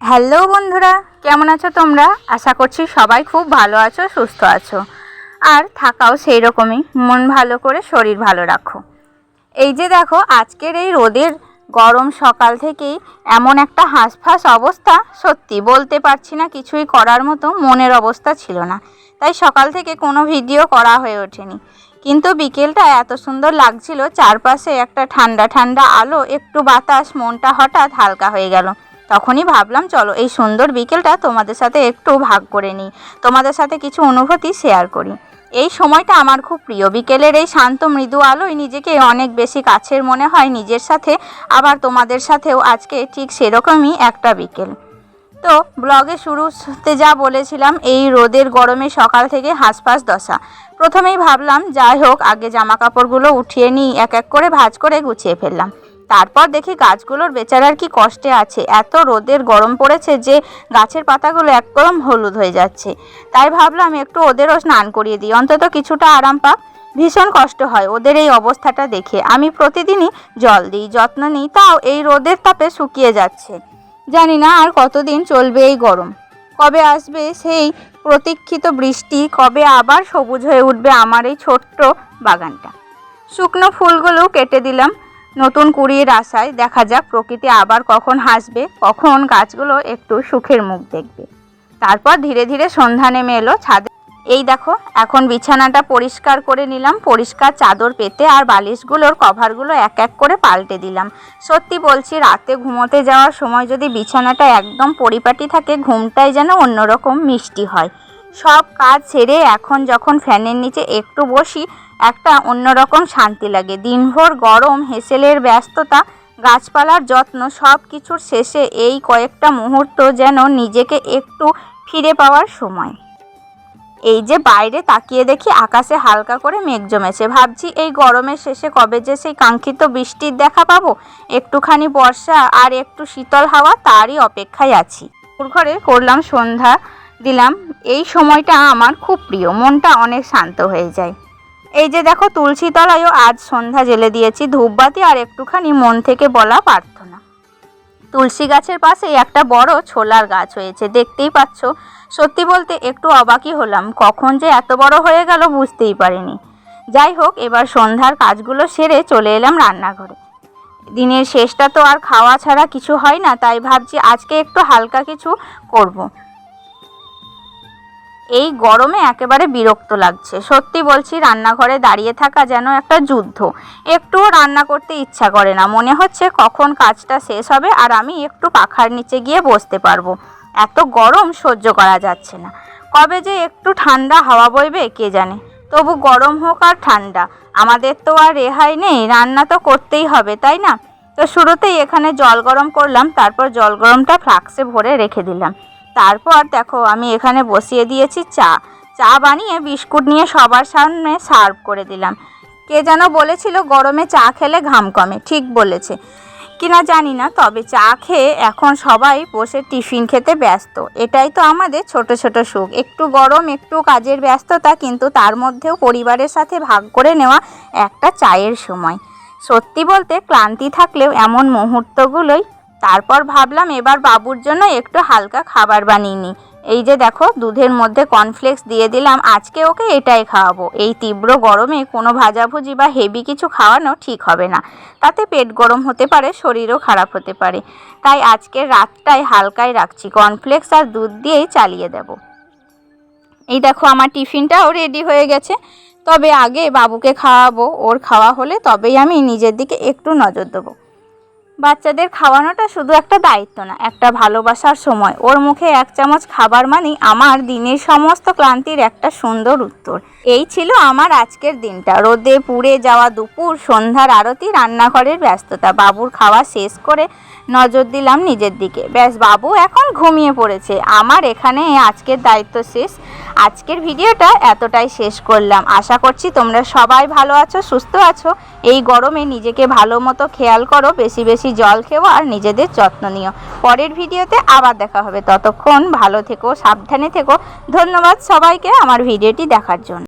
Hello বন্ধুরা, কেমন আছো তোমরা? আশা করছি সবাই খুব ভালো আছো, সুস্থ আছো, আর থাকাও সেই রকমই। মন ভালো করে শরীর ভালো রাখো। এই যে দেখো, আজকের এই রোদের গরম সকাল থেকেই এমন একটা হাঁসফাঁস অবস্থা, সত্যি বলতে পারছি না, কিছুই করার মতো মনের অবস্থা ছিল না। তাই সকাল থেকে কোনো ভিডিও করা হয়ে ওঠেনি। কিন্তু বিকেলটা এত সুন্দর লাগছিল, চারপাশে একটা ঠান্ডা ঠান্ডা আলো, একটু বাতাস, মনটা হঠাৎ হালকা হয়ে গেল। তখনই ভাবলাম চলো এই সুন্দর বিকেলটা তোমাদের সাথে একটু ভাগ করে নিই, তোমাদের সাথে কিছু অনুভূতি শেয়ার করি। এই সময়টা আমার খুব প্রিয়। বিকেলের এই শান্ত মৃদু আলোয় নিজেকে অনেক বেশি কাছের মনে হয় নিজের সাথে, আবার তোমাদের সাথেও আজকে ঠিক সেরকমই একটা বিকেল। তো ব্লগে শুরুতে যা বলেছিলাম, এই রোদের গরমে সকাল থেকে হাঁসফাঁস দশা। প্রথমেই ভাবলাম যাই হোক, আগে জামা কাপড়গুলো উঠিয়ে নিই, এক এক করে ভাঁজ করে গুছিয়ে ফেললাম। তারপর দেখি গাছগুলোর বেচারার কি কষ্টে আছে, এত রোদের গরম পড়েছে যে গাছের পাতাগুলো একদম হলুদ হয়ে যাচ্ছে। তাই ভাবলাম একটু ওদেরও স্নান করিয়ে দিই, অন্তত কিছুটা আরাম পাক। ভীষণ কষ্ট হয় ওদের এই অবস্থাটা দেখে। আমি প্রতিদিনই জল দিই, যত্ন নিই, তাও এই রোদের তাপে শুকিয়ে যাচ্ছে। জানি না আর কতদিন চলবে এই গরম, কবে আসবে সেই প্রতীক্ষিত বৃষ্টি, কবে আবার সবুজ হয়ে উঠবে আমার এই ছোট্ট বাগানটা। শুকনো ফুলগুলো কেটে দিলাম নতুন কুড়ির আশায়। দেখা যাক প্রকৃতি আবার কখন হাসবে, কখন গাছগুলো একটু সুখের মুখ দেখবে। তারপর ধীরে ধীরে সন্ধ্যা নেমে এলো ছাদে। এই দেখো, এখন বিছানাটা পরিষ্কার করে নিলাম, পরিষ্কার চাদর পেতে আর বালিশগুলোর কভারগুলো এক এক করে পাল্টে দিলাম। সত্যি বলছি, রাতে ঘুমোতে যাওয়ার সময় যদি বিছানাটা একদম পরিপাটি থাকে, ঘুমটাই যেন অন্যরকম মিষ্টি হয়। সব কাজ সেরে এখন যখন ফ্যানের নিচে একটু বসি, একটা অন্যরকম শান্তি লাগে। দিনভর গরম, হেসেলের ব্যস্ততা, গাছপালার যত্ন, সব কিছুর শেষে এই কয়েকটা মুহূর্ত যেন নিজেকে একটু ফিরে পাওয়ার সময়। এই যে বাইরে তাকিয়ে দেখি আকাশে হালকা করে মেঘ জমেছে। ভাবছি এই গরমের শেষে কবে যে সেই কাঙ্ক্ষিত বৃষ্টির দেখা পাবো। একটুখানি বর্ষা আর একটু শীতল হাওয়া, তারই অপেক্ষায় আছি। ঘরে করলাম সন্ধ্যা দিলাম। এই সময়টা আমার খুব প্রিয়, মনটা অনেক শান্ত হয়ে যায়। এই যে দেখো, তুলসী তলায়ও আজ সন্ধ্যা জেলে দিয়েছি, ধূপবাতি আর একটুখানি মন থেকে বলা প্রার্থনা। তুলসী গাছের পাশেই একটা বড় ছোলার গাছ হয়েছে, দেখতেই পাচ্ছ। সত্যি বলতে একটু অবাকই হলাম, কখন যে এত বড় হয়ে গেল বুঝতেই পারিনি। যাই হোক, এবার সন্ধ্যার কাজগুলো সেরে চলে এলাম রান্নাঘরে। দিনের শেষটা তো আর খাওয়া ছাড়া কিছু হয় না, তাই ভাবছি আজকে একটু হালকা কিছু করব। এই গরমে একেবারে বিরক্ত লাগছে, সত্যি বলছি। রান্নাঘরে দাঁড়িয়ে থাকা যেন একটা যুদ্ধ। একটুও রান্না করতে ইচ্ছা করে না, মনে হচ্ছে কখন কাজটা শেষ হবে আর আমি একটু পাখার নিচে গিয়ে বসতে পারবো। এত গরম সহ্য করা যাচ্ছে না। কবে যে একটু ঠান্ডা হাওয়া বইবে কে জানে। তবু গরম হোক আর ঠান্ডা, আমাদের তো আর রেহাই নেই, রান্না তো করতেই হবে, তাই না? তো শুরুতেই এখানে জল গরম করলাম, তারপর জল গরমটা ফ্লাক্সে ভরে রেখে দিলাম। তারপর দেখো, আমি এখানে বসিয়ে দিয়েছি চা বানিয়ে বিস্কুট নিয়ে সবার সামনে সার্ভ করে দিলাম। কে যেন বলেছিল গরমে চা খেলে ঘাম কমে, ঠিক বলেছে কিনা জানি না, তবে চা খেয়ে এখন সবাই বসে টিফিন খেতে ব্যস্ত। এটাই তো আমাদের ছোট ছোট সুখ, একটু গরম, একটু কাজের ব্যস্ততা, কিন্তু তার মধ্যেও পরিবারের সাথে ভাগ করে নেওয়া একটা চায়ের সময়। সত্যি বলতে ক্লান্তি থাকলেও এমন মুহূর্তগুলোই। তারপর ভাবলাম এবার বাবুর জন্য একটু হালকা খাবার বানিয়ে নিই। এই যে দেখো, দুধের মধ্যে কর্নফ্লেক্স দিয়ে দিলাম, আজকে ওকে এটাই খাওয়াবো। এই তীব্র গরমে কোনো ভাজাভুজি বা হেভি কিছু খাওয়ানো ঠিক হবে না, তাতে পেট গরম হতে পারে, শরীরও খারাপ হতে পারে। তাই আজকের রাতটাই হালকাই রাখছি, কর্নফ্লেক্স আর দুধ দিয়েই চালিয়ে দেব। এই দেখো, আমার টিফিনটাও রেডি হয়ে গেছে। তবে আগে বাবুকে খাওয়াবো, ওর খাওয়া হলে তবেই আমি নিজের দিকে একটু নজর দেবো। বাচ্চাদের খাওয়ানোটা শুধু একটা দায়িত্ব না, একটা ভালোবাসার সময়। ওর মুখে এক চামচ খাবার মানেই আমার দিনের সমস্ত ক্লান্তির একটা সুন্দর উত্তর। এই ছিল আমার আজকের দিনটা। রোদে পুড়ে যাওয়া দুপুর, সন্ধ্যার আরতি, রান্নাঘরের ব্যস্ততা। বাবুর খাওয়া শেষ করে নজর দিলাম নিজের দিকে। ব্যাস, বাবু এখন ঘুমিয়ে পড়েছে। আমার এখানে আজকের দায়িত্ব শেষ। আজকের ভিডিওটা এতটাই শেষ করলাম। আশা করছি তোমরা সবাই ভালো আছো, সুস্থ আছো। এই গরমে নিজেকে ভালো মতো খেয়াল করো, বেশি বেশি জল খেও আর নিজেদের যত্ন নিও। পরের ভিডিওতে আবার দেখা হবে, ততক্ষণ ভালো থেকো, সাবধানে থেকো। ধন্যবাদ সবাইকে আমার ভিডিওটি দেখার জন্য।